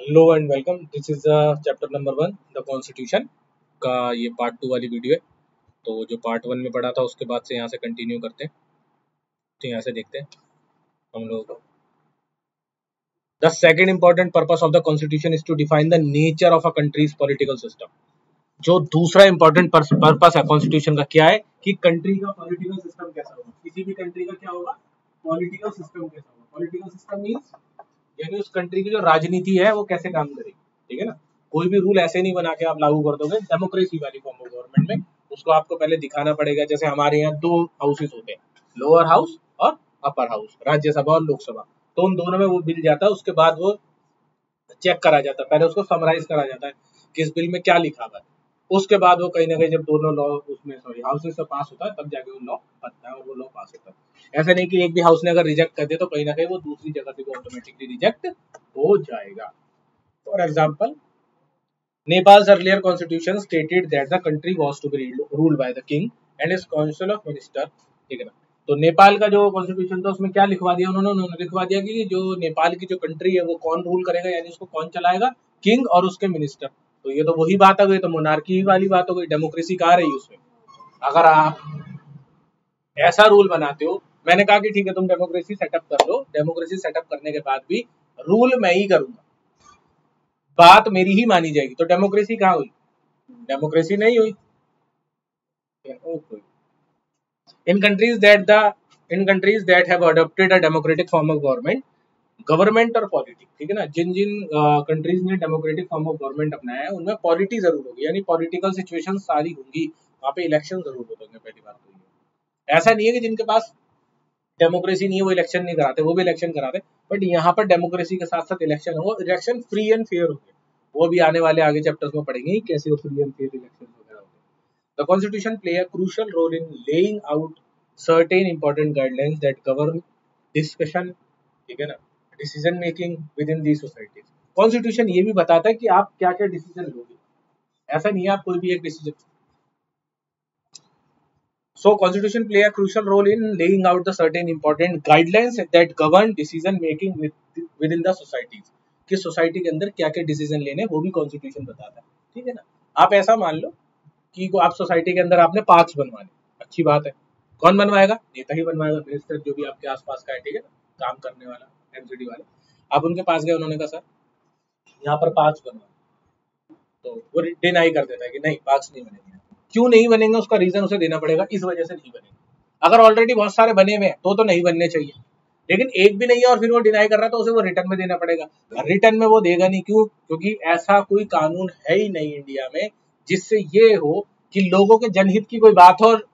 Hello and welcome. This is chapter number 1 the constitution का ये part 2 वाली video है। तो जो पार्ट 1 में पढ़ा था उसके बाद से यहाँ से कंटिन्यू करते हैं। तो यहाँ से देखते हैं हम लोग। The second important purpose of the constitution is to define the nature of a country's political system. जो दूसरा इंपॉर्टेंट पर्पस है कॉन्स्टिट्यूशन का क्या है कि कंट्री का पॉलिटिकल सिस्टम कैसा होगा। किसी भी कंट्री का क्या होगा, पॉलिटिकल सिस्टम कैसा होगा। पॉलिटिकल सिस्टम मीन्स यानी उस कंट्री की जो राजनीति है वो कैसे काम करेगी। ठीक है ना, कोई भी रूल ऐसे नहीं बना के आप लागू कर दोगे डेमोक्रेसी वाली फॉर्म ऑफ गवर्नमेंट में। उसको आपको पहले दिखाना पड़ेगा। जैसे हमारे यहाँ 2 हाउसेस होते हैं, लोअर हाउस और अपर हाउस, राज्यसभा और लोकसभा। तो उन दोनों में वो बिल जाता है, उसके बाद वो चेक करा जाता है, पहले उसको समराइज करा जाता है कि इस बिल में क्या लिखा हुआ है। उसके बाद वो कहीं ना कहीं जब दोनों लॉ उसमें हाउसेस से पास होता है तब जाके वो लॉ बनता है और वो लॉ पास होता है। ऐसा नहीं कि एक भी हाउस ने अगर रिजेक्ट कर दिया तो कहीं ना कहीं वो दूसरी जगह से ऑटोमेटिकली रिजेक्ट हो जाएगा। For example, Nepal's earlier constitution stated that the country was to be ruled by the king and his council of minister। ठीक है ना, तो नेपाल का जो कॉन्स्टिट्यूशन था उसमें क्या लिखवा दिया उन्होंने लिखवा दिया कि जो नेपाल की जो कंट्री है वो कौन रूल करेगा, यानी उसको कौन चलाएगा, किंग और उसके मिनिस्टर। तो ये तो वही बात हो गई, तो मोनार्की वाली बात हो गई। डेमोक्रेसी कहाँ रही उसमें। अगर आप ऐसा रूल बनाते हो, मैंने कहा कि ठीक है तुम डेमोक्रेसी सेटअप कर लो, डेमोक्रेसी सेटअप करने के बाद भी रूल मैं ही करूंगा, बात मेरी ही मानी जाएगी, तो डेमोक्रेसी कहाँ हुई, डेमोक्रेसी नहीं हुई। In countries that have adopted a democratic form of government और पॉलिटी, ठीक है ना, जिन जिन कंट्रीज ने डेमोक्रेटिक फॉर्म ऑफ गवर्नमेंट अपनाया है उनमें पॉलिटी जरूर होगी, यानी पॉलिटिकल सिचुएशन सारी होंगी, वहाँ पे इलेक्शन जरूर होंगे। पहली बात तो ये, ऐसा नहीं है कि जिनके पास डेमोक्रेसी नहीं है वो इलेक्शन नहीं कराते, वो भी इलेक्शन कराते। बट यहाँ पर डेमोक्रेसी के साथ साथ इलेक्शन होगा, इलेक्शन फ्री एंड फेयर होंगे। वो भी आने वाले आगे चैप्टर्स में पढ़ेंगे कैसे वो फ्री एंड फेयर इलेक्शन वगैरह होंगे। The constitution play a crucial role in laying out certain important guidelines that govern discussion, ठीक है ना, decision making within the societies. Constitution ये भी बताता है कि आप क्या क्या डिसीजन लोगे, ऐसा नहीं है आप कोई भी एक decision. So constitution play a crucial role in laying out the certain important guidelines that govern decision making within the societies। कि सोसाइटी के अंदर क्या क्या डिसीजन लेने वो भी कॉन्स्टिट्यूशन बताता है। ठीक है ना, आप ऐसा मान लो कि आप सोसाइटी के अंदर आपने पार्क्स बनवाने, अच्छी बात है, कौन बनवाएगा, नेता ही बनवाएगा, मिनिस्टर जो भी आपके आसपास का है, ठीक है ना, काम करने वाला एमसीडी वाले। आप उनके पास गए, उन्होंने कहा सर यहाँ पर पार्क्स बनवा, तो वो डिनाई कर देता है कि नहीं पार्क्स नहीं बनेंगे। क्यों नहीं बनेंगे उसका रीजन उसे देना पड़ेगा, इस वजह से नहीं बनेंगे। अगर ऑलरेडी बहुत सारे बने हुए हैं तो नहीं बनने चाहिए, लेकिन एक भी नहीं है और फिर वो डिनाई कर रहा है तो उसे वो रिटर्न में देना पड़ेगा। रिटर्न में वो देगा नहीं, क्यों, क्योंकि ऐसा कोई कानून है ही नहीं इंडिया में जिससे ये हो कि लोगों के जनहित की कोई बात हो और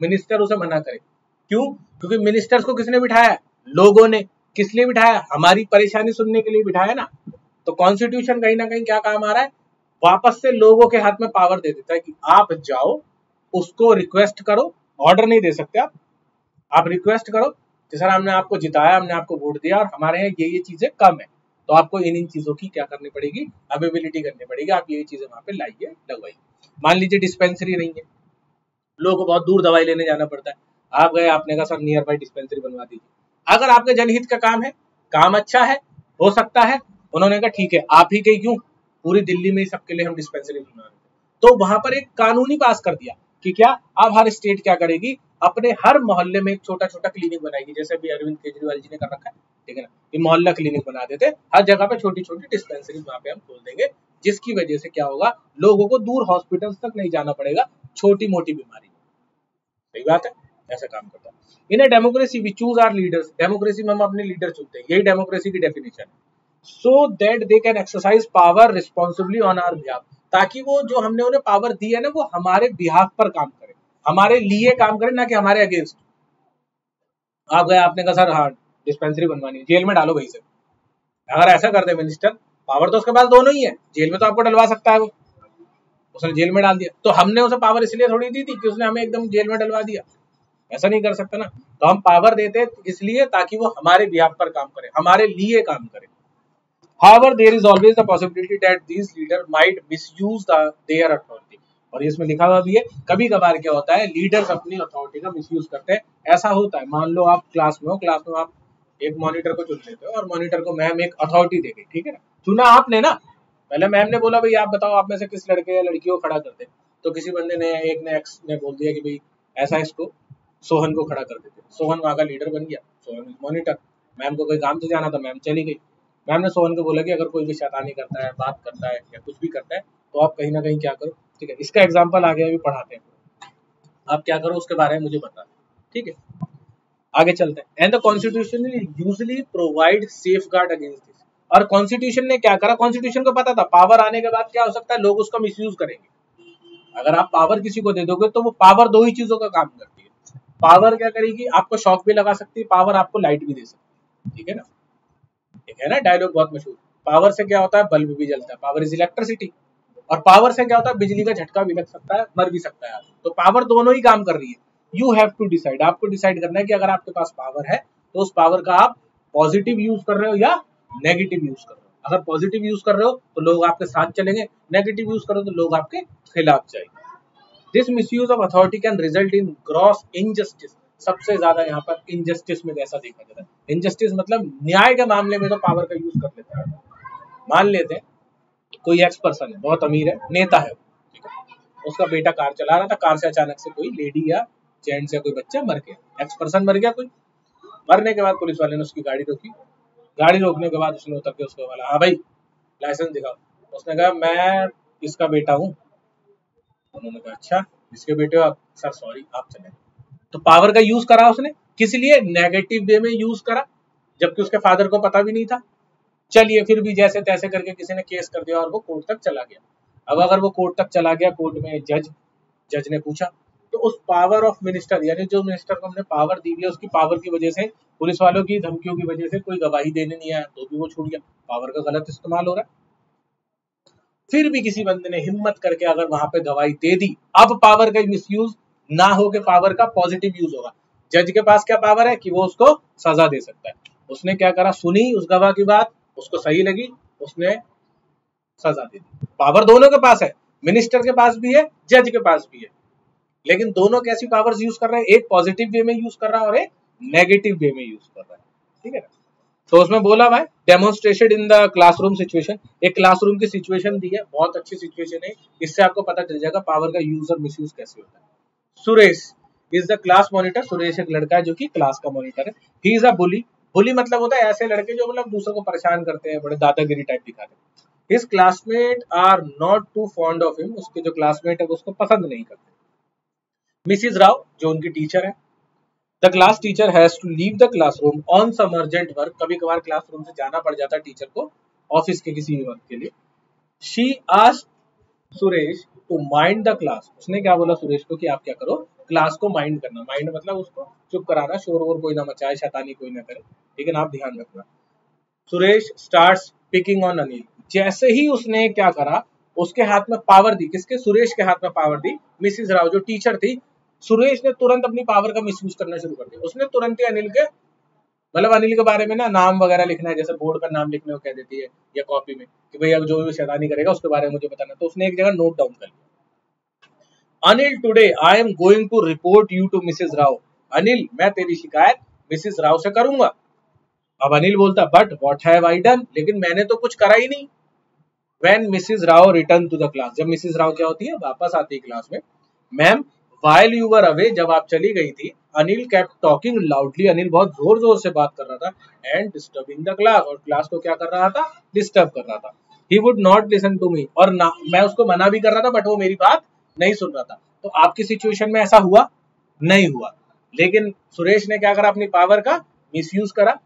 मिनिस्टर उसे मना करे। क्यों, क्योंकि मिनिस्टर्स को किसने बिठाया, लोगों ने। किस लिए बिठाया, हमारी परेशानी सुनने के लिए बिठाया ना। तो कॉन्स्टिट्यूशन कहीं ना कहीं क्या काम आ रहा है, वापस से लोगों के हाथ में पावर दे देता है कि आप जाओ उसको रिक्वेस्ट करो, ऑर्डर नहीं दे सकते आप रिक्वेस्ट करो कि सर हमने आपको जिताया, हमने आपको वोट दिया और हमारे यहाँ ये चीजें कम है, तो आपको इन चीजों की क्या करनी पड़ेगी, अवेबिलिटी करनी पड़ेगी, आप ये चीजें वहां पे लाइए लगवाइए। मान लीजिए डिस्पेंसरी नहीं है, लोगों को बहुत दूर दवाई लेने जाना पड़ता है, आप गए, आपने कहा सर नियर बाई डिस्पेंसरी बनवा दीजिए। अगर आपके जनहित का काम है, काम अच्छा है, हो सकता है, उन्होंने कहा ठीक है आप ही के क्यों, पूरी दिल्ली में ही सबके लिए हम डिस्पेंसरी बनवा रहे हैं, तो वहां पर एक कानूनी पास कर दिया कि क्या, अब हर स्टेट क्या करेगी, अपने हर मोहल्ले में एक छोटा छोटा क्लिनिक बनाएगी, जैसे अभी अरविंद केजरीवाल जी ने कर रखा है। ठीक है ना, ये मोहल्ला क्लिनिक बना देते, हर जगह पे छोटी छोटी डिस्पेंसरी वहां पे हम खोल देंगे, जिसकी वजह से क्या होगा, लोगों को दूर हॉस्पिटल तक नहीं जाना पड़ेगा छोटी मोटी बीमारी। सही बात है, ऐसा काम करता है। In democracy we choose our leaders, democracy में हम अपने लीडर चुनते हैं, यही डेमोक्रेसी की डेफिनेशन है। So that they can exercise power responsibly on our behalf, ताकि वो जो हमने उन्हें पावर दी है ना वो हमारे बिहाफ पर काम करे, हमारे लिए काम करे, ना कि हमारे अगेंस्ट। आप गए, आपने कहा सर हाँ डिस्पेंसरी बनवानी है, जेल में डालो भाई से। अगर ऐसा कर दे मिनिस्टर, पावर तो उसके पास दोनों ही है, जेल में तो आपको डलवा सकता है वो, उसने जेल में डाल दिया, तो हमने उसे पावर इसलिए थोड़ी दी थी कि उसने हमें एकदम जेल में डलवा दिया, ऐसा नहीं कर सकता ना। तो हम पावर देते इसलिए ताकि वो हमारे बिहाफ पर काम करे, हमारे लिए काम करे। However, there is always the possibility that these leaders might misuse their authority। और इसमें लिखा हुआ भी है, कभी कभार क्या होता है, लीडर्स अपनी अथॉरिटी का मिसयूज करते हैं। ऐसा होता है, मान लो आप क्लास में हो, क्लास में आप एक मॉनिटर को चुन लेते हो और मॉनिटर को मैम एक अथॉरिटी देगी, ठीक है ना, चुना आपने ना। पहले मैम ने बोला भाई आप बताओ आप में से किस लड़के या लड़की को खड़ा कर दे, तो किसी बंदे ने, एक ने, एक्स ने बोल दिया कि भाई ऐसा इसको सोहन को खड़ा कर देते। सोहन वहाँ का लीडर बन गया, सोहन मॉनिटर। मैम को कोई काम से जाना था, मैम चली गई। मैम ने सोहन को बोला कि अगर कोई भी शैतानी करता है, बात करता है या कुछ भी करता है तो आप कहीं ना कहीं क्या करो, ठीक है, इसका एग्जाम्पल आगे अभी पढ़ाते हैं, आप क्या करो उसके बारे में मुझे बता, ठीक है। आगे चलते हैं। And the constitution usually provide safe guard against this. और कॉन्स्टिट्यूशन ने क्या करा, कॉन्स्टिट्यूशन को पता था पावर आने के बाद क्या हो सकता है, लोग उसका मिसयूज करेंगे। अगर आप पावर किसी को दे दोगे तो वो पावर दो ही चीजों का काम करती है। पावर क्या करेगी, आपको शॉक भी लगा सकती है, पावर आपको लाइट भी दे सकती है, ठीक है ना। ठीक है ना, डायलॉग बहुत मशहूर। पावर से क्या होता है, बल्ब भी जलता है, पावर इज इलेक्ट्रिसिटी। और पावर से क्या होता है, बिजली का झटका भी लग सकता है, मर भी सकता है आदमी। तो पावर दोनों ही काम कर रही है। यू हैव टू डिसाइड, आपको डिसाइड करना है कि अगर आपके पास पावर है तो उस पावर का आप पॉजिटिव यूज कर रहे हो या नेगेटिव यूज कर रहे हो। अगर पॉजिटिव यूज कर रहे हो तो लोग आपके साथ चलेंगे, नेगेटिव यूज कर रहे हो तो लोग आपके खिलाफ जाएंगे। This misuse of authority can result in gross injustice. सबसे ज्यादा यहाँ पर इनजस्टिस में कैसा देखा जाता है, इनजस्टिस मतलब न्याय के मामले में तो पावर का यूज कर लेते हैं। मान लेते हैं कोई एक्स पर्सन है, बहुत अमीर है, नेता है, ठीक है, उसका बेटा कार चला रहा था, कार से अचानक से कोई लेडी या जेंट्स या कोई बच्चा मर गया, एक्स पर्सन मर गया कोई। मरने के बाद पुलिस वाले ने उसकी गाड़ी रोकी। गाड़ी रोकने के बाद उसने उतर के उसको बोला, हाँ भाई लाइसेंस दिखाओ। उसने कहा मैं इसका बेटा हूँ। उन्होंने कहा अच्छा इसके बेटे हो आप, सर सॉरी आप चले। तो पावर का यूज करा उसने, किस लिए, नेगेटिव वे में यूज करा, जबकि उसके फादर को पता भी नहीं था। चलिए फिर भी जैसे तैसे करके किसी ने केस कर दिया और वो कोर्ट तक चला गया। अब अगर वो कोर्ट तक चला गया, कोर्ट में जज ने पूछा, तो उस पावर ऑफ मिनिस्टर, यानी जो मिनिस्टर को हमने पावर दी है उसकी पावर की वजह से, पुलिस वालों की धमकियों की वजह से कोई गवाही देने नहीं आया तो भी वो छूट गया, पावर का गलत इस्तेमाल हो रहा है। फिर भी किसी बंदे ने हिम्मत करके अगर वहां पे गवाही दे दी, अब पावर का मिसयूज ना हो के पावर का पॉजिटिव यूज होगा। जज के पास क्या पावर है कि वो उसको सजा दे सकता है। उसने क्या करा, सुनी उस गवाह की बात, उसको सही लगी, उसने सजा दे दी। पावर दोनों के पास है, मिनिस्टर के पास भी है, जज के पास भी है, लेकिन दोनों कैसी पावर्स यूज कर रहे हैं, एक पॉजिटिव वे में यूज कर रहा है और एक नेगेटिव वे में यूज कर रहा है, ठीक है ना। तो उसमें बोला भाई demonstration in the classroom situation, एक क्लासरूम की सिचुएशन दी है, बहुत अच्छी सिचुएशन है, इससे आपको पता चल जाएगा पावर का यूज और मिसयूज कैसे होता है। Suresh is the class monitor, Suresh एक लड़का है जो कि क्लास का मॉनिटर है। ही इज अ बुली, बुली मतलब होता है ऐसे लड़के जो मतलब दूसरों को परेशान करते हैं, बड़े दादागिरी टाइप दिखाते हैं। His classmate are not too fond of him, उसके जो क्लासमेट है वो उसको पसंद नहीं करते। मिसिज राव जो उनकी टीचर है, the class teacher has to leave the classroom on some urgent work, कभी कभार क्लासरूम से जाना पड़ जाता है टीचर को ऑफिस के किसी भी वर्क के लिए। She asked Suresh to mind the class, उसने क्या बोला सुरेश को कि आप क्या करो, क्लास को माइंड करना, माइंड मतलब उसको चुप कराना, शोर वोर कोई ना मचाए, शैतानी कोई ना करे, ठीक है ना, आप ध्यान रखना। Suresh starts picking on Anil, जैसे ही उसने क्या करा, उसके हाथ में पावर दी, किसके, सुरेश के हाथ में पावर दी, मिसिज राव जो टीचर थी, सुरेश ने तुरंत अपनी पावर का मिसयूज करना शुरू कर दिया। उसने तुरंत ही अनिल के, मतलब अनिल के बारे में ना नाम वगैरह लिखना है, जैसे बोर्ड पर नाम लिखने को कह देती है या कॉपी में कि भाई अब जो भी शैतानी करेगा उसके बारे में मुझे बताना, तो उसने एक जगह नोट डाउन कर लिया। Anil today I am going to report you to Mrs Rao, Anil मैं तेरी शिकायत मिसेज राव से करूंगा। अब अनिल बोलता but what have I done, लेकिन मैंने तो कुछ करा ही नहीं। When Mrs Rao return to the class, जब मिसेज राव क्या होती है, वापस आती है क्लास में, ma'am while you were away, जब आप चली गई थी, Anil kept talking loudly, Anil बहुत जोर जोर से बात कर रहा था, and disturbing the class, और क्लास को क्या कर रहा था, डिस्टर्ब कर रहा था। he would not listen to me, और ना मैं उसको मना भी कर रहा था बट वो मेरी बात नहीं सुन रहा था। तो आपकी सिचुएशन में ऐसा हुआ नहीं हुआ, लेकिन सुरेश ने क्या करा, अपनी पावर का मिसयूज करा।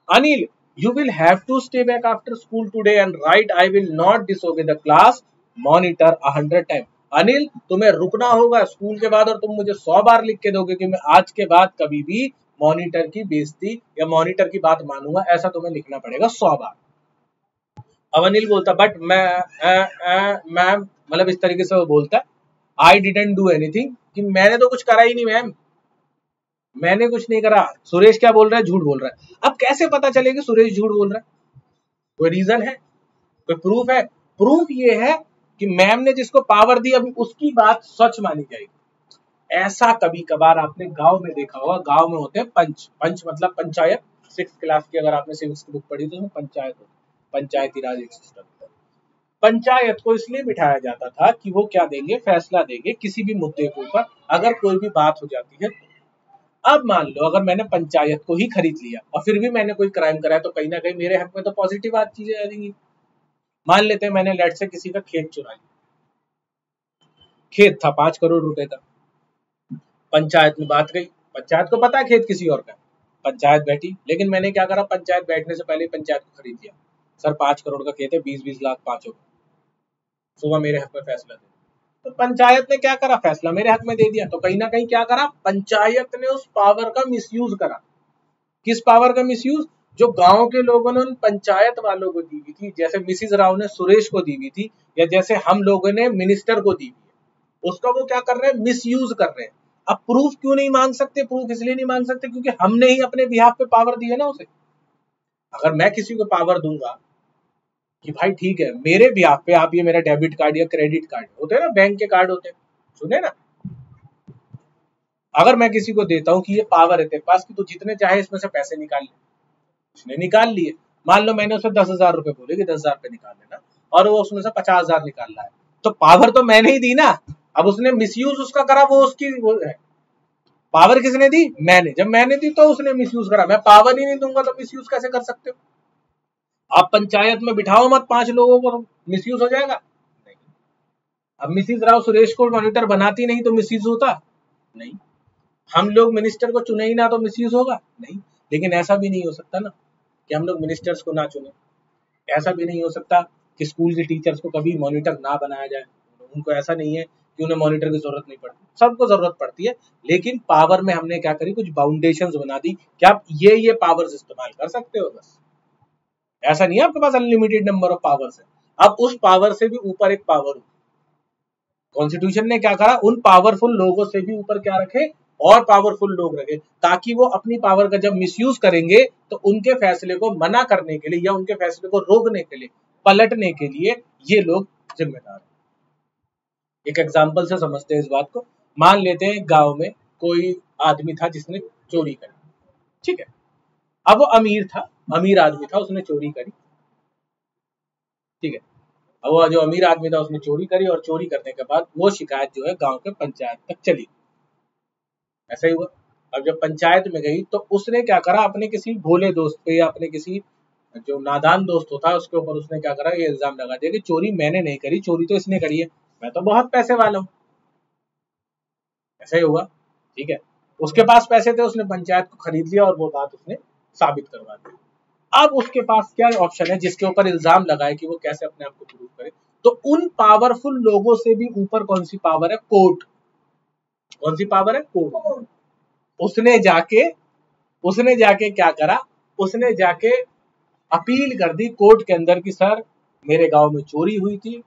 Anil you will have to stay back after school today and write I will not disobey the class monitor 100 times, Anil तुम्हें रुकना होगा स्कूल के बाद और तुम मुझे 100 बार लिख के दोगे कि मैं आज के बाद कभी भी मॉनिटर की बेइज्जती या मॉनिटर की बात मानूंगा, ऐसा तुम्हें लिखना पड़ेगा 100 बार। अब अनिल बोलता बट मैम, मतलब इस तरीके से वो बोलता है, आई डिडंट डू एनीथिंग, कि मैंने तो कुछ करा ही नहीं मैम, मैंने कुछ नहीं करा। सुरेश क्या बोल रहा है, झूठ बोल रहा है। अब कैसे पता चले कि सुरेश झूठ बोल रहा है, कोई रीजन है, कोई प्रूफ है? प्रूफ ये है कि मैम ने जिसको पावर दी अभी उसकी बात सच मानी जाएगी। ऐसा कभी कभार आपने गांव में देखा होगा, गांव में होते हैं पंच, पंच मतलब पंचायत, 6th क्लास की अगर आपने सिविक्स की बुक पढ़ी तो उसमें पंचायत होती है। पंचायती राज एक सिस्टम था। पंचायत को इसलिए बिठाया जाता था कि वो क्या देंगे, फैसला देंगे किसी भी मुद्दे के ऊपर अगर कोई भी बात हो जाती है। अब मान लो अगर मैंने पंचायत को ही खरीद लिया और फिर भी मैंने कोई क्राइम कराया तो कहीं ना कहीं मेरे हक में तो पॉजिटिव बात चीजें आ जाएंगी। मान लेते हैं मैंने लेट से किसी का खेत चुरा लिया, खेत था 5 करोड़ रुपए का, पंचायत में बात गई, पंचायत को पता है खेत किसी और का, पंचायत बैठी, लेकिन मैंने क्या करा, पंचायत बैठने से पहले पंचायत को खरीद लिया। सर 5 करोड़ का खेत है, 20-20 लाख पांचों, सुबह मेरे हक में फैसला दे। तो पंचायत ने क्या करा, फैसला मेरे हक में दे दिया। तो कहीं ना कहीं क्या करा, पंचायत ने उस पावर का मिसयूज करा। किस पावर का मिसयूज, जो गांव के लोगों ने उन पंचायत वालों को दी हुई थी, जैसे मिसिज राव ने सुरेश को दी हुई थी, या जैसे हम लोगों ने मिनिस्टर को दी हुई है, उसका वो क्या कर रहे हैं, मिसयूज कर रहे हैं। अब प्रूफ क्यों नहीं मांग सकते, प्रूफ इसलिए नहीं मांग सकते क्योंकि हमने ही अपने बिहाफ पे पावर दी है ना उसे। अगर मैं किसी को पावर दूंगा कि भाई ठीक है मेरे बिहाफ पे आप ये मेरा डेबिट कार्ड या क्रेडिट कार्ड होते हैं ना, बैंक के कार्ड होते हैं, सुने ना, अगर मैं किसी को देता हूं कि ये पावर है तेरे पास कि तू जितने चाहे इसमें से पैसे निकाल ले, उसने निकाल लिए। मान लो मैंने उसे 10,000 रुपए बोले कि 10,000 रुपए निकाल लेना, और वो उसमें से 50,000 निकाल रहा है, तो पावर तो मैंने ही दी ना। अब उसने मिसयूज उसका करा, वो उसकी वो है। पावर किसने दी, मैंने। जब मैंने दी तो उसने मिसयूज करा, मैं पावर ही नहीं दूंगा तो मिसयूज कैसे कर सकते हो। आप पंचायत में बिठाओ मत 5 लोगों को, मिसयूज हो जाएगा नहीं। अब मिसिज राव सुरेश को मॉनिटर बनाती नहीं तो मिसयूज होता नहीं। हम लोग मिनिस्टर को चुने ही ना तो मिसयूज होगा नहीं। लेकिन ऐसा भी नहीं हो सकता ना कि हम लोग मिनिस्टर्स को ना चुने, ऐसा भी नहीं हो सकता कि स्कूल के टीचर्स को कभी मॉनिटर ना बनाया जाए। उनको ऐसा नहीं है कि उन्हें मॉनिटर की जरूरत नहीं पड़ती, सबको जरूरत पड़ती है। लेकिन पावर में हमने क्या करी, कुछ बाउंडेशंस बना दी कि आप ये पावर्स इस्तेमाल कर सकते हो, बस। ऐसा नहीं है आपके पास अनलिमिटेड नंबर ऑफ पावर्स है। अब उस पावर से भी ऊपर एक पावर हो, कॉन्स्टिट्यूशन ने क्या करा, उन पावरफुल लोगों से भी ऊपर क्या रखे, और पावरफुल लोग रखे, ताकि वो अपनी पावर का जब मिसयूज करेंगे तो उनके फैसले को मना करने के लिए या उनके फैसले को रोकने के लिए, पलटने के लिए ये लोग जिम्मेदार हैं। एक एग्जांपल से समझते हैं इस बात को। मान लेते हैं गांव में कोई आदमी था जिसने चोरी करी, ठीक है। अब वो अमीर था, अमीर आदमी था, उसने चोरी करी, ठीक है। अब वो जो अमीर आदमी था उसने चोरी करी, और चोरी करने के बाद वो शिकायत जो है गांव के पंचायत तक चली, ऐसा ही हुआ। अब जब पंचायत में गई तो उसने क्या करा, अपने किसी भोले दोस्त पे या अपने किसी जो नादान दोस्त होता है उसके ऊपर उसने क्या करा, ये इल्जाम लगा दिया कि चोरी मैंने नहीं करी, चोरी तो इसने करी है, मैं तो बहुत पैसे वाला हूँ। ऐसा ही हुआ, ठीक है। उसके पास पैसे थे, उसने पंचायत को खरीद लिया और वो बात उसने साबित करवा दी। अब उसके पास क्या ऑप्शन है, जिसके ऊपर इल्जाम लगाए कि वो कैसे अपने आप को प्रूव करे। तो उन पावरफुल लोगों से भी ऊपर कौन सी पावर है, कोर्ट। कौन सी पावर है, कोर्ट। उसने जाके क्या करा, उसने जाके अपील कर दी कोर्ट के अंदर कि सर मेरे गांव में चोरी हुई थी,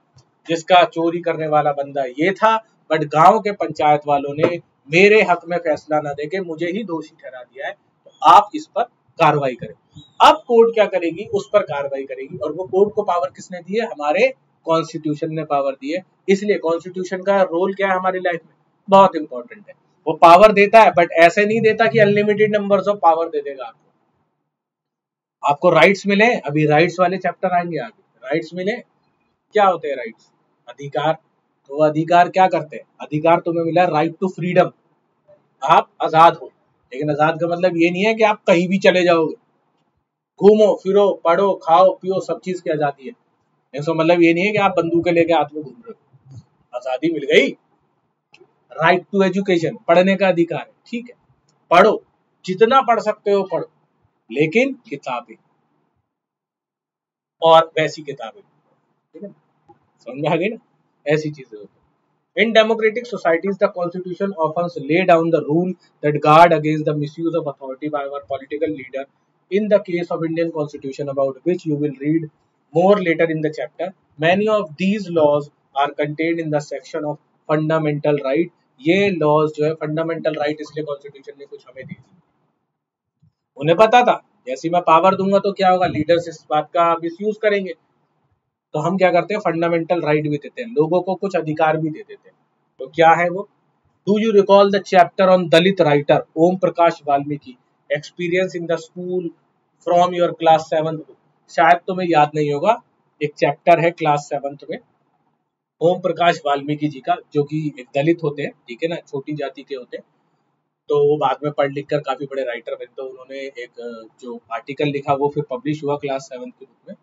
जिसका चोरी करने वाला बंदा ये था, बट गांव के पंचायत वालों ने मेरे हक में फैसला ना देके मुझे ही दोषी ठहरा दिया है, तो आप इस पर कार्रवाई करें। अब कोर्ट क्या करेगी, उस पर कार्रवाई करेगी। और वो कोर्ट को पावर किसने दी है, हमारे कॉन्स्टिट्यूशन ने पावर दी है। इसलिए कॉन्स्टिट्यूशन का रोल क्या है हमारी लाइफ में, बहुत इंपॉर्टेंट है। वो पावर देता है बट ऐसे नहीं देता कि अनलिमिटेड नंबर्स ऑफ पावर दे देगा आपको राइट्स मिले, अभी राइट्स वाले चैप्टर आएंगे आगे। राइट्स मिले, क्या होते हैं राइट्स, अधिकार। तो अधिकार क्या करते हैं, अधिकार तुम्हें मिला राइट टू फ्रीडम, आप आजाद हो। लेकिन आजाद का मतलब ये नहीं है कि आप कहीं भी चले जाओगे, घूमो फिरो पढ़ो खाओ पियो सब चीज की आजादी है। इसका मतलब ये नहीं है कि आप बंदूकें लेके हाथ में घूम रहे हो। आजादी मिल गई, राइट टू एजुकेशन, पढ़ने का अधिकार है, ठीक है। पढ़ो, जितना पढ़ सकते हो पढ़ो, लेकिन किताबें, और वैसी किताबें, ठीक है, समझ में आ गई ना, ऐसी चीजें होती हैं। In democratic societies, the constitution often lay down the rule that guard against the misuse of authority by our political leader. In the case of Indian constitution, about which you will read more later in the chapter, many of these laws are contained in the section of fundamental right. ये laws जो है fundamental right इसलिए constitution ने कुछ हमें दी थी। उन्हें पता था जैसे मैं पावर दूंगा तो क्या होगा, लीडर्स इस बात का मिसयूज करेंगे, तो हम क्या करते हैं, फंडामेंटल राइट भी देते हैं, लोगों को कुछ अधिकार भी दे देते हैं। तो क्या है वो, do you recall the chapter on Dalit writer Om Prakash Valmiki, experience in the school from your class 7th book. शायद तुम्हें याद नहीं होगा, एक चैप्टर है क्लास 7th में ओम प्रकाश वाल्मीकि जी का, जो कि एक दलित होते हैं, ठीक है ना, छोटी जाति के होते हैं। तो वो बाद में पढ़ लिख कर काफी बड़े राइटर बने। तो उन्होंने एक जो आर्टिकल लिखा वो फिर पब्लिश हुआ क्लास 7 के रूप में।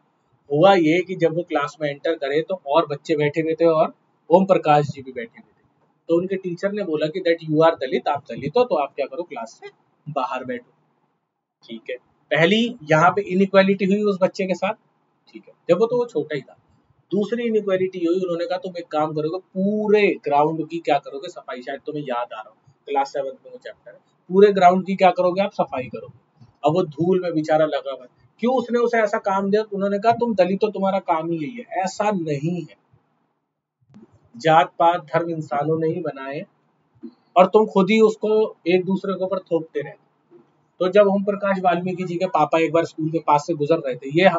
हुआ ये कि जब वो क्लास में एंटर करे तो और बच्चे बैठे हुए थे और ओम प्रकाश जी भी बैठे हुए थे। तो उनके टीचर ने बोला कि दैट यू आर दलित, आप दलित हो तो आप क्या करो, क्लास से बाहर बैठो। ठीक है, पहली यहाँ पे इनइक्वालिटी हुई उस बच्चे के साथ, ठीक है, जब वो तो वो छोटा ही था। दूसरी इनइक्वालिटी हुई, उन्होंने कहा तुम एक काम करोगे, पूरे ग्राउंड की क्या करोगे, सफाई। शायद तुम्हें याद आ रहा हो, क्लास 7 में वो चैप्टर है। पूरे ग्राउंड की क्या करोगे आप, सफाई करोगे। अब वो धूल में बेचारा लगा हुआ है। क्यों उसने उसे ऐसा काम दिया, तो उन्होंने कहा तुम दलित हो, तुम्हारा काम ही यही है। ऐसा नहीं है, जात पात धर्म इंसानों ने ही बनाए और तुम खुद ही उसको एक दूसरे के ऊपर थोपते रहे। तो जब ओम प्रकाश वाल्मीकि जी के पापा एक बार स्कूल के पास से गुजर रहे थे, ये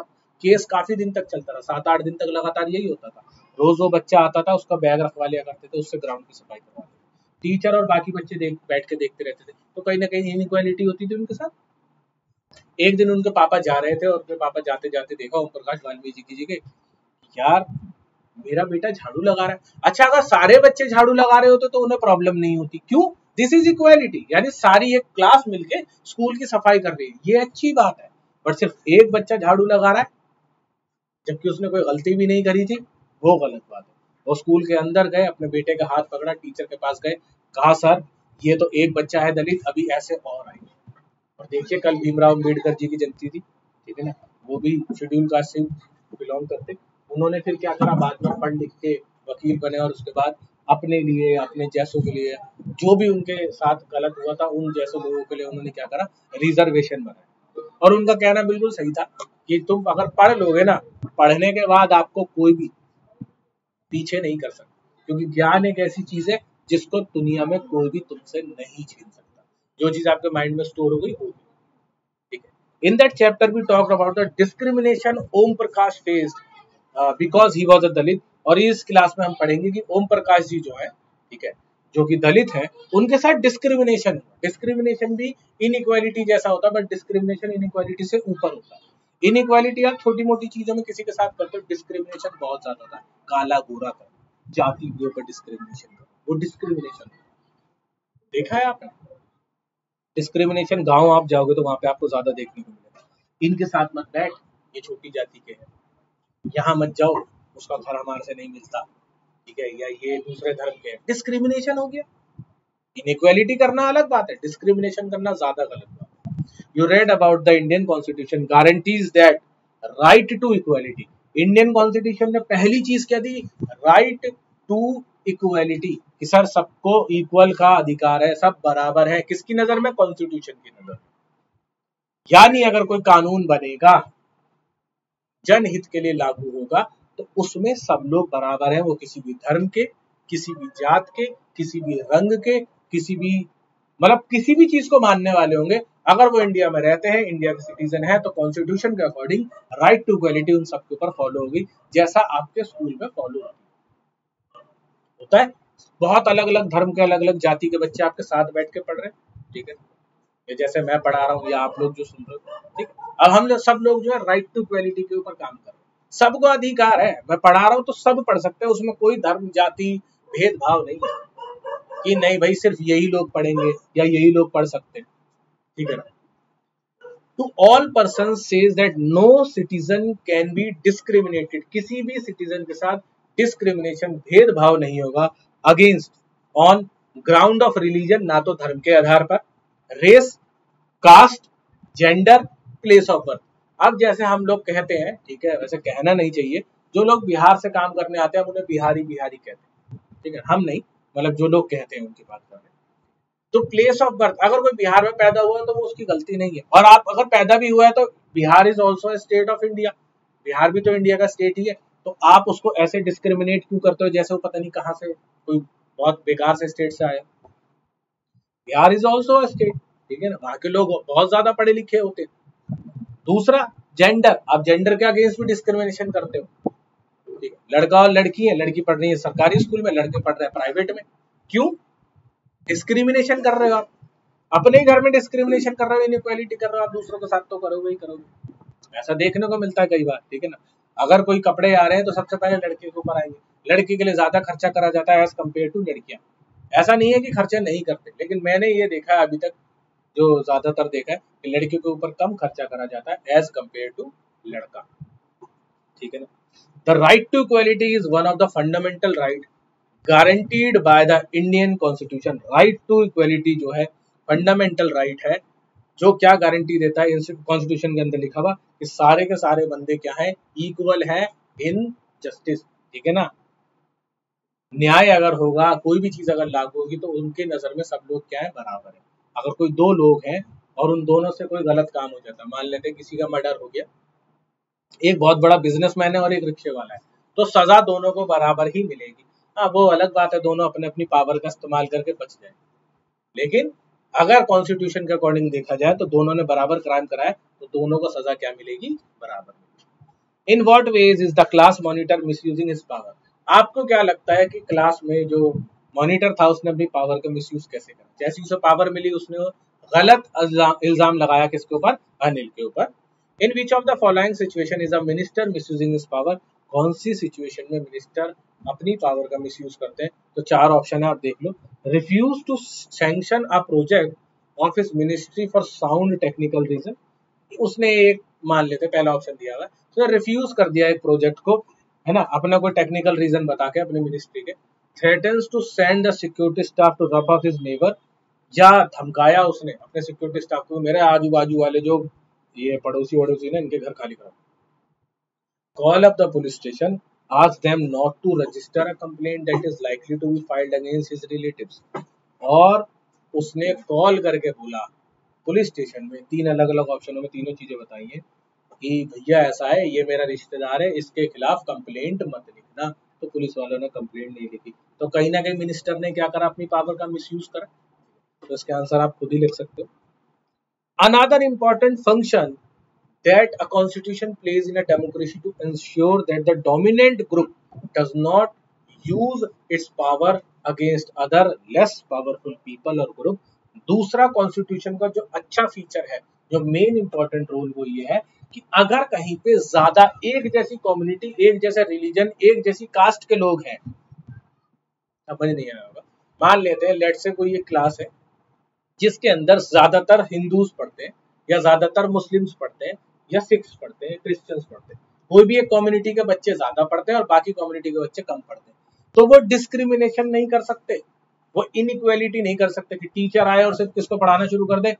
केस काफी दिन तक चलता रहा, 7-8 दिन तक लगातार यही होता था। रोज वो बच्चा आता था, उसका बैग रखवा लिया करते थे, उससे ग्राउंड की सफाई करवाते थे। टीचर और बाकी बच्चे बैठ के देखते रहते थे। तो कहीं ना कहीं इनइक्वालिटी होती थी उनके साथ। एक दिन उनके पापा जा रहे थे और उनके पापा जाते जाते देखा ओम प्रकाश वाल्मीकि जी के, यार मेरा बेटा झाड़ू लगा रहा है। अच्छा, अगर सारे बच्चे झाड़ू लगा रहे होते तो उन्हें प्रॉब्लम नहीं होती। क्यों? दिस इज इक्वालिटी, यानी सारी एक क्लास मिलके स्कूल की सफाई कर रही है, ये अच्छी बात है। बट सिर्फ एक बच्चा झाड़ू लगा रहा है जबकि उसने कोई गलती भी नहीं करी थी, वो गलत बात है। वो स्कूल के अंदर गए, अपने बेटे का हाथ पकड़ा, टीचर के पास गए, कहा सर ये तो एक बच्चा है दलित, अभी ऐसे और आएंगे। और देखिए कल भीमराव अम्बेडकर जी की जयंती थी, ठीक है ना, वो भी शेड्यूल कास्ट से बिलोंग करते। उन्होंने फिर क्या करा, बाद में पढ़ लिख के वकील बने और उसके बाद अपने लिए, अपने जैसों के लिए, जो भी उनके साथ गलत हुआ था उन जैसों लोगों के लिए उन्होंने क्या करा, रिजर्वेशन बनाया। और उनका कहना बिल्कुल सही था कि तुम अगर पढ़ लोगे ना, पढ़ने के बाद आपको कोई भी पीछे नहीं कर सकता, क्योंकि ज्ञान एक ऐसी चीज है जिसको दुनिया में कोई भी तुमसे नहीं छीन सकता। जो चीज आपके माइंड में स्टोर हो गई होगी, ठीक है। In that chapter we talk about the discrimination Om Prakash faced because he was a Dalit. और इस क्लास में हम पढ़ेंगे कि ओम प्रकाश जी जो है, ठीक है, जो कि दलित है, उनके साथ डिस्क्रिमिनेशन। डिस्क्रिमिनेशन भी इनइक्वालिटी जैसा होता है, बट डिस्क्रिमिनेशन इनइक्वालिटी से ऊपर होता है। इनइक्वालिटी आप छोटी मोटी चीजों में किसी के साथ करते हो, डिस्क्रिमिनेशन बहुत ज्यादा होता है। काला गोरा कर, जाति के ऊपर डिस्क्रिमिनेशन कर, वो डिस्क्रिमिनेशन देखा है आपने। डिस्क्रिमिनेशन गांव आप जाओगे तो वहां पे आपको ज्यादा देखने को मिलेगा। इनके साथ मत बैठ, ये छोटी जाति के हैं, यहाँ मत जाओ, उसका घर हमारे से नहीं मिलता, ठीक है, या ये दूसरे धर्म के हैं। डिस्क्रिमिनेशन हो गया। इनइक्वालिटी करना अलग बात है, डिस्क्रिमिनेशन करना ज्यादा गलत बात है। You read about the Indian constitution guarantees that right to equality. Indian constitution ने पहली चीज क्या दी, राइट टू इक्वालिटी, कि सर सबको इक्वल का अधिकार है, सब बराबर है। किसकी नजर में? कॉन्स्टिट्यूशन की नजर में। यानी अगर कोई कानून बनेगा जनहित के लिए लागू होगा तो उसमें सब लोग बराबर हैं, वो किसी भी धर्म के, किसी भी जात के, किसी भी रंग के, किसी भी मतलब किसी भी चीज को मानने वाले होंगे। अगर वो इंडिया में रहते हैं, इंडिया के सिटीजन है, तो कॉन्स्टिट्यूशन के अकॉर्डिंग राइट टू इक्वालिटी उन सबके ऊपर फॉलो होगी, जैसा आपके स्कूल में फॉलो होता है। बहुत अलग अलग धर्म के, अलग अलग जाति के बच्चे आपके साथ बैठ के पढ़ रहे हैं, ठीक है, ये जैसे मैं पढ़ा रहा हूँ या आप लोग जो सुन रहे हो, ठीक। अब हम लोग सब लोग जो है राइट टू इक्वालिटी के ऊपर काम कर रहे हैं। सबको अधिकार है, मैं पढ़ा रहा हूँ तो सब पढ़ सकते हैं, उसमें कोई धर्म जाति भेदभाव नहीं है कि नहीं भाई सिर्फ यही लोग पढ़ेंगे या यही लोग पढ़ सकते हैं, ठीक है ना। To all person says that no citizen can be discriminated, किसी भी सिटीजन के साथ डिस्क्रिमिनेशन, भेदभाव नहीं होगा, against on ground of religion, ना तो धर्म के आधार पर, race, caste, gender, place of birth. अब जैसे हम लोग कहते हैं, ठीक है, वैसे कहना नहीं चाहिए, जो लोग बिहार से काम करने आते हैं हम उन्हें बिहारी बिहारी कहते हैं, ठीक है, हम नहीं, मतलब जो लोग कहते हैं उनकी बात कर रहे हैं। तो प्लेस ऑफ बर्थ, अगर कोई बिहार में पैदा हुआ है तो वो उसकी गलती नहीं है। और आप अगर पैदा भी हुआ है तो Bihar is also state of India, Bihar भी तो इंडिया का स्टेट ही है। तो आप उसको ऐसे डिस्क्रिमिनेट क्यों करते हो जैसे वो पता नहीं कहाँ से कोई बहुत बेकार से स्टेट से आया। बिहार इज ऑल्सो स्टेट, ठीक है ना, वहां के लोग बहुत ज्यादा पढ़े लिखे होते हैं। दूसरा जेंडर, आप जेंडर के अगेंस्ट भी डिस्क्रिमिनेशन करते हो, ठीक है, लड़का और लड़की है, लड़की पढ़ रही है सरकारी स्कूल में, लड़के पढ़ रहे हैं प्राइवेट में, क्यों? डिस्क्रिमिनेशन कर रहे हो आप, अपने ही घर में डिस्क्रिमिनेशन कर रहे हो, इनइक्वालिटी कर रहे हो, आप दूसरों के साथ तो करोगे ही करोगे। ऐसा देखने को मिलता है कई बार, ठीक है ना। अगर कोई कपड़े आ रहे हैं तो सबसे पहले लड़के के ऊपर आएंगे, लड़की के लिए ज्यादा खर्चा करा जाता है एज कम्पेयर टू लड़कियां। ऐसा नहीं है कि खर्चे नहीं करते, लेकिन मैंने ये देखा है अभी तक, जो ज्यादातर देखा है कि लड़कियों के ऊपर कम खर्चा करा जाता है एज कम्पेयर टू लड़का, ठीक है ना। The right to equality is one of the fundamental right guaranteed by the Indian constitution. Right to equality जो है फंडामेंटल राइट है, जो क्या गारंटी देता है, कॉन्स्टिट्यूशन के अंदर लिखा हुआ कि सारे के सारे बंदे क्या है, इक्वल है इन जस्टिस, ठीक है ना। न्याय अगर होगा, कोई भी चीज अगर लागू होगी तो उनके नजर में सब लोग क्या है, बराबर है। अगर कोई दो लोग हैं और उन दोनों से कोई गलत काम हो जाता है, मान लेते हैं किसी का मर्डर हो गया, एक बहुत बड़ा बिजनेसमैन है और एक रिक्शे वाला है, तो सजा दोनों को बराबर ही मिलेगी। हाँ, वो अलग बात है दोनों अपने अपनी पावर का इस्तेमाल करके बच जाए, लेकिन अगर कॉन्स्टिट्यूशन के अकॉर्डिंग देखा जाए तो दोनों ने बराबर क्राइम कराया तो दोनों को सजा क्या मिलेगी, बराबर मिलेगी। In what ways is the class monitor misusing his power. आपको क्या लगता है कि क्लास में जो मॉनिटर था उसने अपनी पावर का मिसयूज कैसे करा? जैसे उसे पावर मिली उसने गलत इल्जाम लगाया किसके ऊपर, अनिल के ऊपर। In which of the following situation is a minister misusing his power. कौन सी सिचुएशन में मिनिस्टर अपनी पावर का मिसयूज करते हैं? तो चार ऑप्शन है, आप देख लो। Refuse to sanction a project of his ministry for sound technical reason. उसने एक, मान लेते पहला ऑप्शन दिया हुआ है, तो रिफ्यूज कर दिया एक प्रोजेक्ट को, है ना, अपना कोई टेक्निकल रीजन बता के अपनी मिनिस्ट्री के। Threatens to send the security staff to rough of his neighbour, या धमकाया उसने अपने सिक्योरिटी स्टाफ को, मेरे आजू बाजू वाले जो ये पड़ोसी वड़ोसी ना, इनके घर खाली करो। Call up the police station, ask them not to register a complaint that is likely to be filed against his relatives। और उसने कॉल करके बोला पुलिस स्टेशन में, तीन अलग अलग ऑप्शनों में तीनों चीजें बताई हैं कि भैया ऐसा है, ये मेरा रिश्तेदार है, इसके खिलाफ कंप्लेंट मत लिखना। तो पुलिस वालों ने कंप्लेंट नहीं लिखी, तो कहीं ना कहीं मिनिस्टर ने क्या करा, अपनी पावर का मिसयूज करा। तो इसके आंसर आप खुद ही लिख सकते हो। Another important function that a constitution plays in a democracy to ensure that the dominant group does not use its power against other less powerful people or group। दूसरा कॉन्स्टिट्यूशन का जो अच्छा फीचर है, जो मेन इंपॉर्टेंट रोल, वो ये है कि अगर कहीं पे ज्यादा एक जैसी कम्युनिटी, एक जैसा रिलीजन, एक जैसी कास्ट के लोग हैं, समझ नहीं आया होगा, मान लेते हैं लेट से कोई एक क्लास है जिसके अंदर ज्यादातर हिंदूज पढ़ते हैं, या ज्यादातर मुस्लिम्स पढ़ते हैं, या सिख्स पढ़ते हैं, क्रिश्चियंस पढ़ते हैं, कोई भी एक कम्युनिटी के बच्चे ज्यादा पढ़ते हैं और बाकी कम्युनिटी के बच्चे कम पढ़ते हैं, तो वो डिस्क्रिमिनेशन नहीं कर सकते, वो इनइक्वालिटी नहीं कर सकते कि टीचर आए और सिर्फ किसको पढ़ाना शुरू कर दे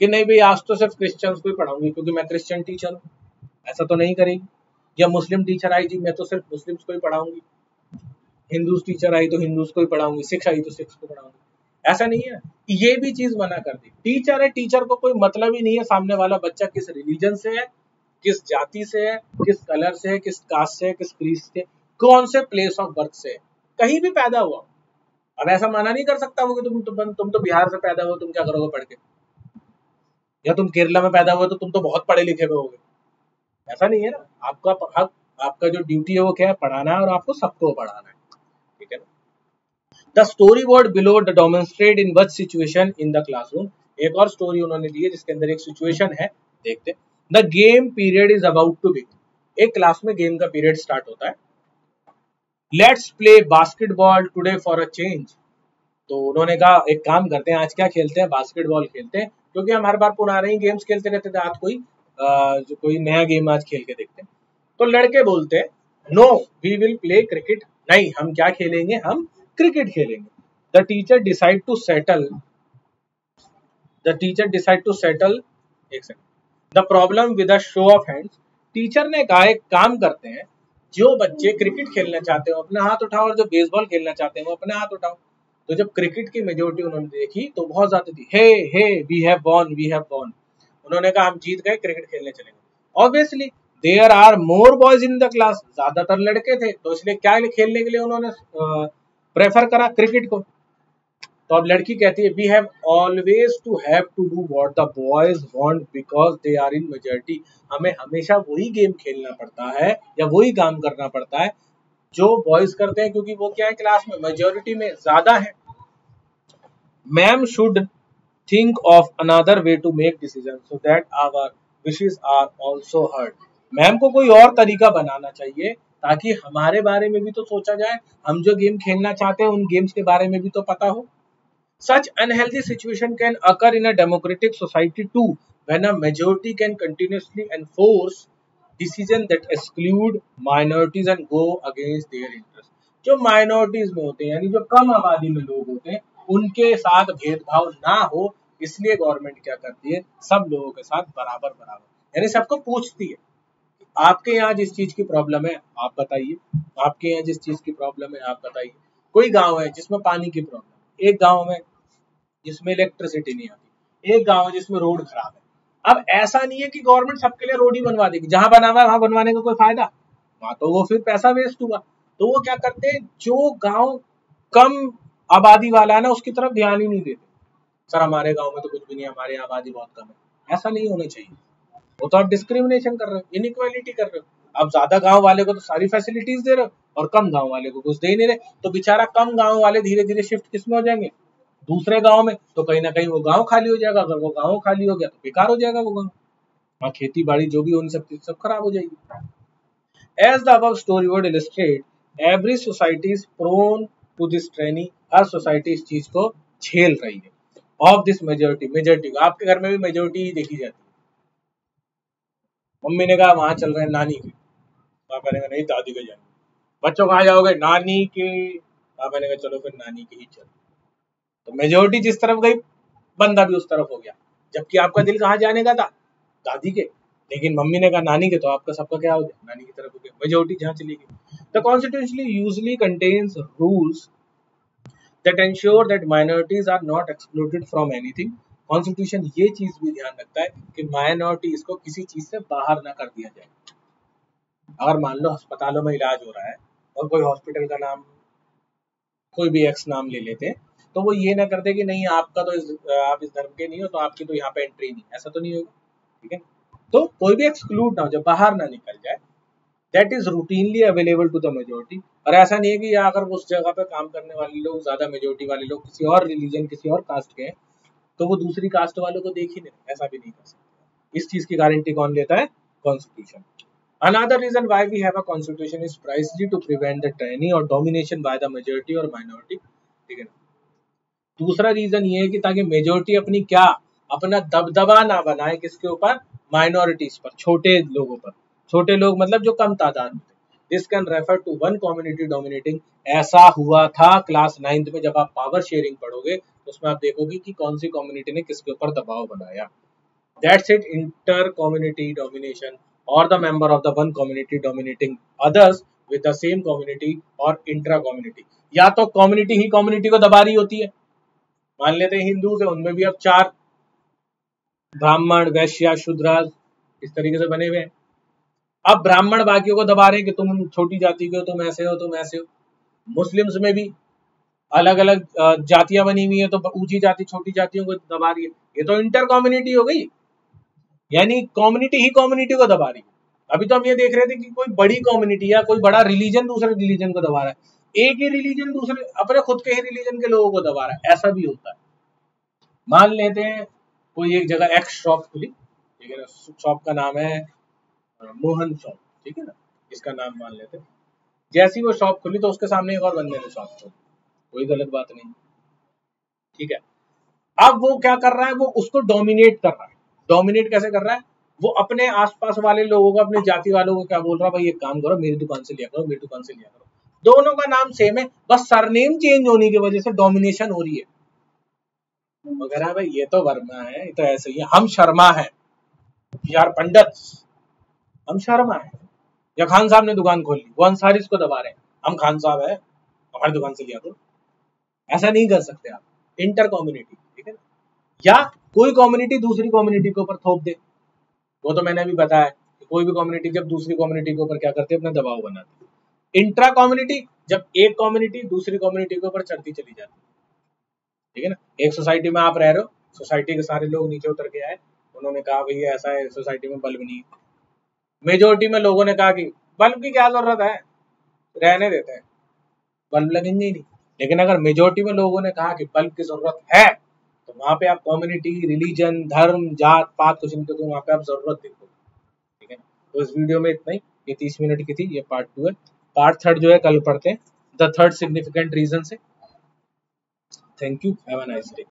कि नहीं भाई आज तो सिर्फ क्रिश्चियंस को ही पढ़ाऊंगी क्योंकि मैं क्रिश्चियन टीचर हूँ, ऐसा तो नहीं करेगी। या मुस्लिम टीचर आई जी, मैं तो सिर्फ मुस्लिम्स को ही पढ़ाऊंगी, हिंदूज टीचर आई तो हिंदूज को ही पढ़ाऊंगी, सिख आई तो सिख्स को पढ़ाऊंगी, ऐसा नहीं है। ये भी चीज मना कर दी। टीचर है, टीचर को कोई मतलब ही नहीं है सामने वाला बच्चा किस रिलीजन से है, किस जाति से है, किस कलर से है, किस कास्ट से है, किस क्रीज से, कौन से प्लेस ऑफ बर्थ से है, कहीं भी पैदा हुआ। अब ऐसा मना नहीं कर सकता वो कि तुम तो बिहार से पैदा हुए, तुम क्या करोगे पढ़ के, या तुम केरला में पैदा हुए तो तुम तो बहुत पढ़े लिखे हुए होगे, ऐसा नहीं है ना। आपका हक, आपका जो ड्यूटी है वो क्या है, पढ़ाना है, और आपको सबको पढ़ाना है, ठीक है ना। The story board below the demonstrate in which situation in the classroom. एक और स्टोरी उन्होंने दी है जिसके अंदर एक सिचुएशन है, देखते। The game period is about to begin. एक क्लास में गेम का पीरियड स्टार्ट होता है। Let's play basketball today for a change. तो उन्होंने कहा एक काम करते हैं, आज क्या खेलते हैं, बास्केटबॉल खेलते हैं, क्योंकि हम हर बार पुराने ही गेम्स खेलते रहते थे, आज कोई नया गेम आज खेल के देखते हैं। तो लड़के बोलते हैं no we will play cricket. नहीं, हम क्या खेलेंगे, हम क्रिकेट खेलेंगे। The teacher decide to settle एक second the problem with a show of hands. Teacher ने कहा एक काम करते हैं, जो बच्चे क्रिकेट खेलना चाहते हो अपना हाथ उठाओ, और जो बेसबॉल खेलना चाहते हैं वो अपना हाथ उठाओ। तो जब क्रिकेट की मेजोरिटी उन्होंने देखी तो बहुत ज्यादा थी, hey we have won, we have won. उन्होंने कहा हम जीत गए, क्रिकेट खेलने चलेंगे। Obviously there are more boys in the class, ज्यादातर लड़के थे, तो इसलिए क्या खेलने के लिए उन्होंने प्रेफर करा क्रिकेट को। तो अब लड़की कहती है we have always to have to do what the boys want because they are in majority. हमें हमेशा वही गेम खेलना पड़ता है या वही काम करना पड़ता है जो बॉयज करते हैं, क्योंकि वो क्या है, क्लास में मेजॉरिटी में ज्यादा है। Ma'am should think of another way to make decisions so that our wishes are also heard. Ma'am को कोई और तरीका बनाना चाहिए ताकि हमारे बारे में भी तो सोचा जाए, हम जो गेम खेलना चाहते हैं उन गेम्स के बारे में भी तो पता हो. Such unhealthy situation can occur in a democratic society too, when a majority can continuously enforce decisions that exclude minorities and go against their interests. जो माइनॉरिटीज में होते हैं यानी जो कम आबादी में लोग होते हैं उनके साथ भेदभाव ना हो, इसलिए गवर्नमेंट क्या करती है, सब लोगों के साथ बराबर बराबर यानी सबको पूछती है. आपके यहाँ जिस चीज की प्रॉब्लम है आप बताइए, आपके यहाँ जिस चीज की प्रॉब्लम है आप बताइए. कोई गांव है जिसमें पानी की प्रॉब्लम, एक गांव में जिसमें इलेक्ट्रिसिटी नहीं आती, एक गांव है जिसमें रोड खराब है. अब ऐसा नहीं है कि गवर्नमेंट सबके लिए रोड ही बनवा देगी, जहां बना हुआ है वहां बनवाने का कोई फायदा, वहां तो वो फिर पैसा वेस्ट हुआ. तो वो क्या करते हैं, जो गांव कम आबादी वाला है ना उसकी तरफ ध्यान ही नहीं देते. सर हमारे गांव में तो कुछ भी नहीं, हमारी आबादी बहुत कम है. ऐसा नहीं होना चाहिए. वो तो आप डिस्क्रिमिनेशन कर रहे हो, इनइक्वालिटी कर रहे हो. आप ज्यादा गांव वाले को तो सारी फैसिलिटीज दे रहे हो और कम गांव वाले को कुछ दे ही नहीं रहे. तो बेचारा कम गांव वाले धीरे धीरे शिफ्ट किसमें हो जाएंगे, दूसरे गांव में. तो कहीं ना कहीं वो गांव खाली हो जाएगा. अगर वो गांव खाली हो गया तो बेकार हो जाएगा वो गांव. वहाँ खेती बाड़ी जो भी उन सब खराब हो जाएगी. As the above story would illustrate, every society is prone to this training. Her society इस चीज को झेल रही है. ऑफ दिस मेजोरिटी को आपके घर में भी मेजोरिटी ही देखी जाती है. मम्मी ने कहा वहां चल रहे हैं नानी के, पापा ने कहा नहीं दादी के जाएंगे. बच्चों कहाँ जाओगे, नानी के. पापा ने कहा चलो फिर नानी के ही चलो. तो मेजोरिटी जिस तरफ गई बंदा भी उस तरफ हो गया, जबकि आपका दिल कहाँ जाने का था, दादी के. लेकिन मम्मी ने कहा नानी के, तो आपका सबका क्या हो गया, नानी की तरफ हो गया. मेजोरिटी जहाँ चली गई. The constitution usually contains rules that ensure that minorities are not excluded from anything. Constitution ये चीज भी ध्यान रखता है कि माइनॉरिटीज को किसी चीज से बाहर ना कर दिया जाए. अगर मान लो अस्पतालों में इलाज हो रहा है और कोई हॉस्पिटल का नाम कोई भी एक्स नाम ले लेते हैं, तो वो ये ना करते कि नहीं आपका तो आप इस धर्म के नहीं हो तो आपकी तो यहाँ पे एंट्री नहीं. ऐसा तो नहीं होगा, ठीक है. तो कोई भी एक्सक्लूड ना हो, जब बाहर ना निकल जाए. That is routinely available to the majority. और ऐसा नहीं है कि अगर उस जगह पे काम करने वाले लोग ज्यादा मेजोरिटी वाले लोग किसी और रिलीजन किसी और कास्ट के हैं तो वो दूसरी कास्ट वालों को देख ही नहीं. ऐसा भी नहीं कर सकते. इस चीज की गारंटी कौन लेता है, constitution. Another reason why we have a constitution is precisely to prevent the tyranny or domination by the majority or minority. ठीक है ना. दूसरा रीजन ये है कि ताकि मेजोरिटी अपनी क्या अपना दबदबा ना बनाए किसके ऊपर, माइनॉरिटीज पर, छोटे लोगों पर. छोटे लोग मतलब जो कम तादाद में. This can refer to one community dominating. ऐसा हुआ था क्लास 9th में जब आप पावर शेयरिंग पढ़ोगे तो उसमें आप देखोगे कि कौन सी कम्युनिटी ने किसके ऊपर दबाव बनाया. That's it, inter community domination or the member of the one community dominating others with the same community or intra community. या तो कम्युनिटी ही कम्युनिटी को दबा रही होती है. मान लेते हैं हिंदू से, उनमें भी अब 4 ब्राह्मण वैश्य शूद्र इस तरीके से बने हुए हैं. अब ब्राह्मण बाकियों को दबा रहे हैं कि तुम छोटी जाति के हो, तुम ऐसे हो तुम ऐसे हो. मुस्लिम्स में भी अलग अलग जातियां बनी हुई है तो ऊंची जाति छोटी जातियों को दबा रही है. ये तो इंटर कम्युनिटी हो गई, यानी कम्युनिटी ही कम्युनिटी को दबा रही है. अभी तो हम ये देख रहे थे कि कोई बड़ी कम्युनिटी या कोई बड़ा रिलीजन दूसरे रिलीजन को दबा रहा है. एक ही रिलीजन दूसरे अपने खुद के ही रिलीजन के लोगों को दबा रहा है. ऐसा भी होता है. मान लेते हैं कोई एक जगह एक्स शॉप खुली, ठीक है ना. शॉप का नाम है मोहन शॉप, ठीक है ना, इसका नाम मान लेते हैं. जैसी वो शॉप खुली तो उसके सामने एक और बंदे ने शॉप खोली. कोई गलत बात नहीं, ठीक है. अब वो क्या कर रहा है, वो उसको डोमिनेट कर रहा है. डोमिनेट कैसे कर रहा है, वो अपने आसपास वाले लोगों को, अपने जाति वालों को क्या बोल रहा है, भाई एक काम करो मेरी दुकान से लिया करो, मेरी दुकान से लिया करो. दोनों का नाम सेम है, बस सरनेम चेंज होने की वजह से डोमिनेशन हो रही है. वगैरह भाई ये तो वर्मा है, ये तो ऐसे ही है. हम शर्मा है यार पंडित, हम शर्मा है. या खान साहब ने दुकान खोल ली, वो अंसारी इसको दबा रहे हैं, हम खान साहब है हमारी दुकान से लिया करो. ऐसा नहीं कर सकते आप. इंटर कम्युनिटी, ठीक है ना. या कोई कम्युनिटी दूसरी कम्युनिटी के ऊपर थोप दे, वो तो मैंने अभी बताया कि कोई भी कम्युनिटी जब दूसरी कम्युनिटी के ऊपर क्या करती है, अपना दबाव बनाती है. इंट्रा कम्युनिटी, जब एक कम्युनिटी दूसरी कम्युनिटी के ऊपर चढ़ती चली जाती है, ठीक है ना. एक सोसाइटी में आप रह रहे हो, सोसाइटी के सारे लोग नीचे उतर के आए, उन्होंने कहा भैया ऐसा है सोसाइटी में बल्ब नहीं है. मेजोरिटी में लोगों ने कहा कि बल्ब की क्या जरूरत है, रहने देते हैं, बल्ब लगेंगे ही नहीं. लेकिन अगर मेजोरिटी में लोगों ने कहा कि बल्ब की जरूरत है तो वहाँ पे आप कम्युनिटी, रिलीजन, धर्म, जात पात कुछ नहीं देखो, वहाँ पे आप जरूरत देखो। ठीक है, तो इस वीडियो में इतना ही। ये 30 मिनट की थी, ये पार्ट 2 है। पार्ट 3 जो है कल पढ़ते हैं, द थर्ड सिग्निफिकेंट रीजन से। Thank you, have a nice day.